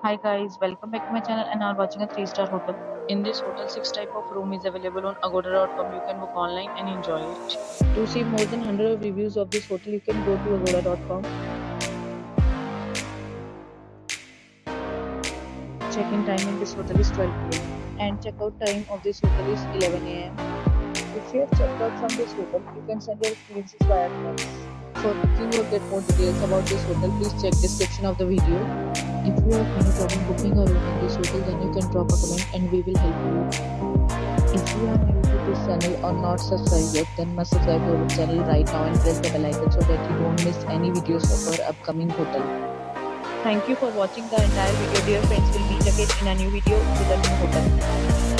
Hi guys, welcome back to my channel and are watching a 3-star hotel. In this hotel, 6 type of room is available on agoda.com. You can book online and enjoy it. To see more than 100 of reviews of this hotel, you can go to agoda.com. Check-in time in this hotel is 12 p.m. and check-out time of this hotel is 11 a.m. If you have checked out from this hotel, you can send your experiences via comments. For booking or get more details about this hotel, please check description of the video. If you have any problem booking a room in this hotel, then you can drop a comment and we will help you. If you are new to this channel or not subscribed yet, then must subscribe to our channel right now and press the bell icon so that you don't miss any videos of our upcoming hotel. Thank you for watching the entire video. Dear friends, we'll meet again in a new video with a new hotel.